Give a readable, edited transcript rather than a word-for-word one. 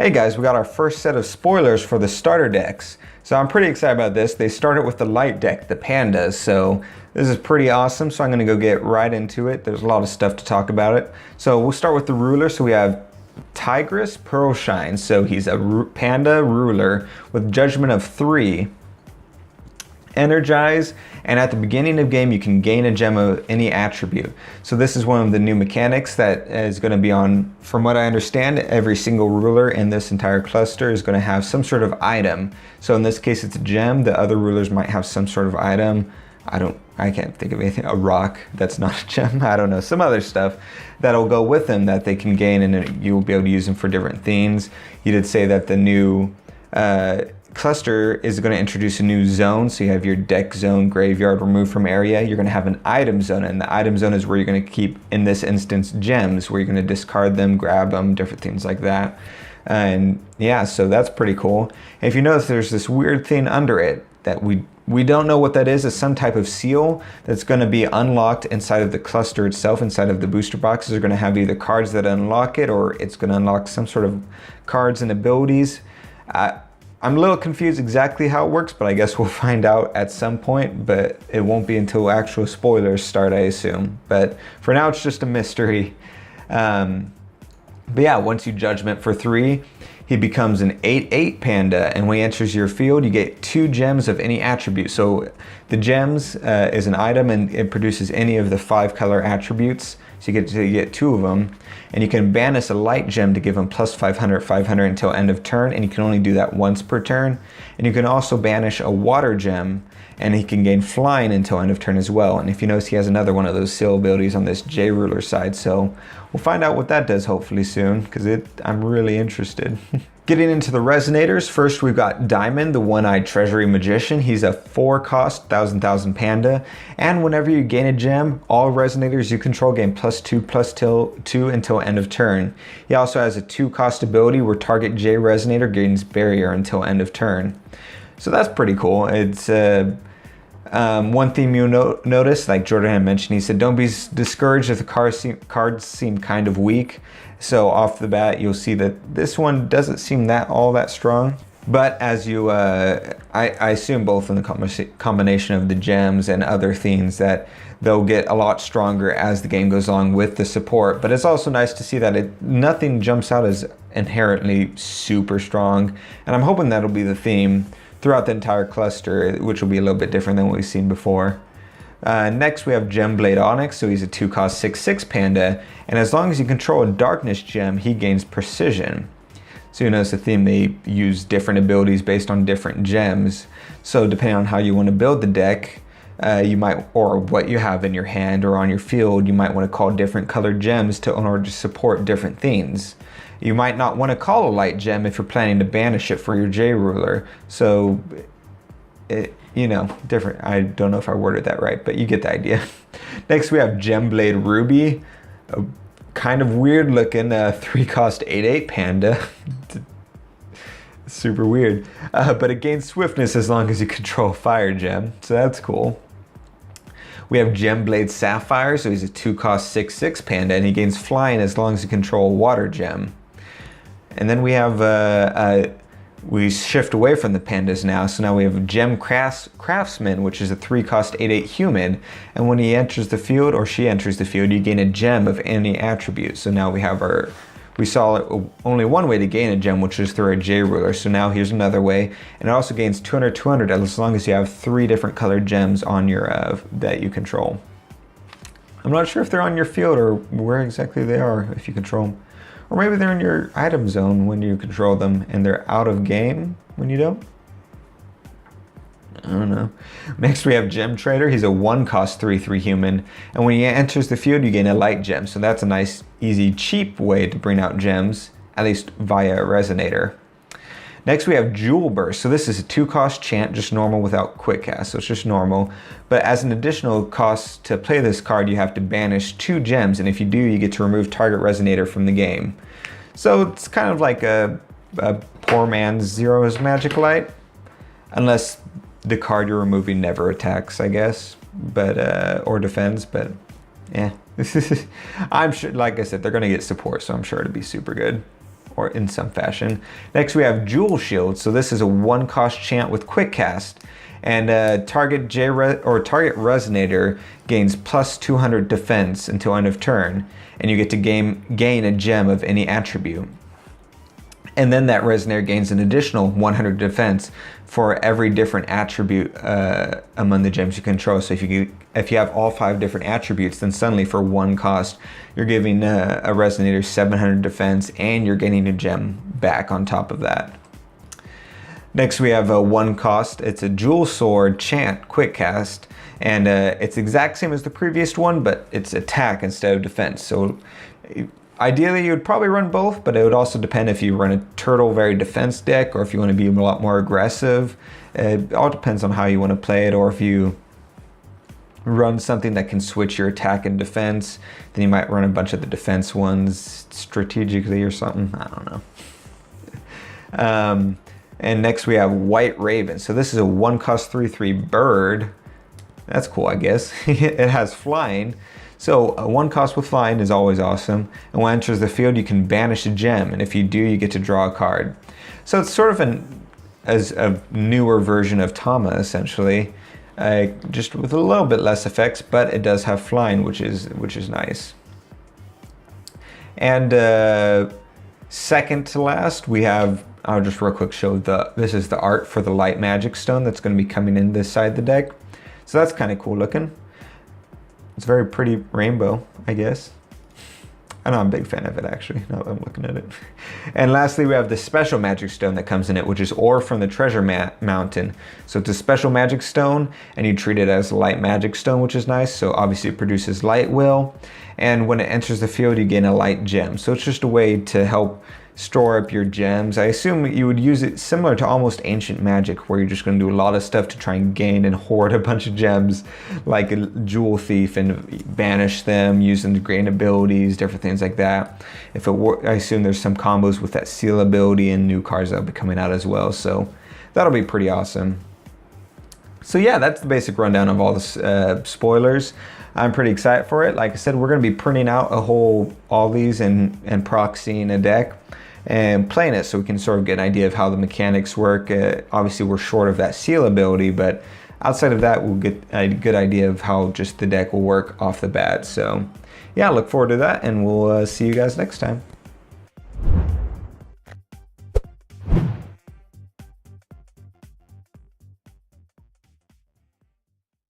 Hey guys, we got our first set of spoilers for the starter decks. So I'm pretty excited about this. They started with the light deck, the Pandas, so this is pretty awesome. So I'm gonna go get right into it. There's a lot of stuff to talk about it. So we'll start with the ruler. So we have Tigress Pearlshine. So he's a Panda ruler with Judgment of 3. Energize, and at the beginning of game you can gain a gem of any attribute. So this is one of the new mechanics that is going to be on, from what I understand, every single ruler in this entire cluster is going to have some sort of item. So in this case it's a gem. The other rulers might have some sort of item. I can't think of anything. A rock, that's not a gem. I don't know, some other stuff that'll go with them that they can gain, and you'll be able to use them for different things. You did say that the new cluster is going to introduce a new zone. So you have your deck zone, graveyard, remove from area. You're going to have an item zone, and the item zone is where you're going to keep, in this instance, gems, where you're going to discard them, grab them, different things like that. And yeah, so that's pretty cool. And if you notice, there's this weird thing under it that we don't know what that is. It's some type of seal that's going to be unlocked inside of the cluster itself. Inside of the booster boxes are going to have either cards that unlock it, or it's going to unlock some sort of cards and abilities. I'm a little confused exactly how it works, but I guess we'll find out at some point, but it won't be until actual spoilers start, I assume. But for now, it's just a mystery. But yeah, once you Judgment for 3, he becomes an 8/8 Panda, and when he enters your field, you get 2 gems of any attribute. So the gems is an item, and it produces any of the 5 color attributes. So you get 2 of them, and you can banish a light gem to give him plus 500 until end of turn, and you can only do that once per turn. And you can also banish a water gem, and he can gain flying until end of turn as well. And if you notice, he has another one of those seal abilities on this J ruler side, so we'll find out what that does hopefully soon, because I'm really interested. Getting into the Resonators, first we've got Diamond, the one-eyed treasury magician. He's a 4-cost 1000 Panda, and whenever you gain a gem, all Resonators you control gain +2/+2 until end of turn. He also has a 2-cost ability where target J Resonator gains barrier until end of turn. So that's pretty cool. It's one theme you'll notice, like Jordan had mentioned, he said don't be discouraged if the cards seem kind of weak. So off the bat, you'll see that this one doesn't seem all that strong. But as you, I assume both in the combination of the gems and other themes that they'll get a lot stronger as the game goes along with the support. But it's also nice to see that nothing jumps out as inherently super strong. And I'm hoping that'll be the theme throughout the entire cluster, which will be a little bit different than what we've seen before. Next we have Gemblade Onyx, so he's a 2-cost 6/6 Panda, and as long as you control a darkness gem, he gains precision. So you notice the theme, they use different abilities based on different gems. So depending on how you want to build the deck, you might, or what you have in your hand or on your field, you might want to call different colored gems in order to support different themes. You might not want to call a light gem if you're planning to banish it for your J ruler. So different. I don't know if I worded that right, but you get the idea. Next we have Gemblade Ruby, a kind of weird looking 3-cost 8/8 Panda. Super weird, but it gains swiftness as long as you control fire gem, so that's cool. We have Gemblade Sapphire, so he's a 2-cost 6/6 Panda, and he gains flying as long as you control a water gem. And then we have we shift away from the Pandas now, so now we have Gem Craftsman, which is a 3-cost 8/8 human, and when he enters the field, or she enters the field, you gain a gem of any attribute. So now we saw only one way to gain a gem, which is through a J ruler, so now here's another way, and it also gains 200 as long as you have 3 different colored gems on your that you control. I'm not sure if they're on your field or where exactly they are if you control them. Or maybe they're in your item zone when you control them, and they're out of game when you don't. I don't know. Next we have Gem Trader. He's a 1-cost 3/3 human, and when he enters the field, you gain a light gem. So that's a nice, easy, cheap way to bring out gems, at least via a Resonator. Next we have Jewel Burst. So this is a 2-cost chant, just normal without quick cast, so it's just normal. But as an additional cost to play this card, you have to banish 2 gems, and if you do, you get to remove target Resonator from the game. So it's kind of like a poor man's Zero's Magic Light, unless the card you're removing never attacks, I guess, but or defends. But yeah, I'm sure, like I said, they're gonna get support, so I'm sure it'll be super good. or in some fashion. Next we have Jewel Shield. So this is a 1-cost chant with quick cast, and target Resonator gains plus 200 defense until end of turn, and you get to gain a gem of any attribute. And then that Resonator gains an additional 100 defense for every different attribute among the gems you control. So if you have all 5 different attributes, then suddenly for 1 cost, you're giving a Resonator 700 defense, and you're getting a gem back on top of that. Next we have a 1 cost. It's a Jewel Sword chant quick cast, and it's the exact same as the previous one, but it's attack instead of defense. So ideally, you would probably run both, but it would also depend if you run a turtle very defense deck, or if you want to be a lot more aggressive. It all depends on how you want to play it, or if you run something that can switch your attack and defense, then you might run a bunch of the defense ones strategically or something. I don't know. And next we have White Raven. So this is a 1-cost 3/3 bird. That's cool, I guess. It has flying. So a 1-cost with flying is always awesome. And when it enters the field, you can banish a gem. And if you do, you get to draw a card. So it's sort of a newer version of Tama, essentially. Just with a little bit less effects, but it does have flying, which is nice. And second to last, we have, I'll just real quick show this is the art for the light magic stone that's going to be coming in this side of the deck. So that's kind of cool looking. It's very pretty rainbow, I guess. I know I'm a big fan of it, actually, now that I'm looking at it. And lastly, we have the special magic stone that comes in it, which is ore from the treasure mountain. So it's a special magic stone, and you treat it as a light magic stone, which is nice. So obviously it produces light will, and when it enters the field, you gain a light gem. So it's just a way to help store up your gems. I assume you would use it similar to almost ancient magic, where you're just going to do a lot of stuff to try and gain and hoard a bunch of gems, like a jewel thief, and banish them, use them to gain abilities, different things like that. I assume there's some combos with that seal ability and new cards that'll be coming out as well, so that'll be pretty awesome. So yeah, that's the basic rundown of all the spoilers. I'm pretty excited for it. Like I said, we're going to be printing out all these and proxying a deck and playing it, so we can sort of get an idea of how the mechanics work. Obviously we're short of that seal ability, but outside of that, we'll get a good idea of how just the deck will work off the bat. So yeah, I look forward to that, and we'll see you guys next time.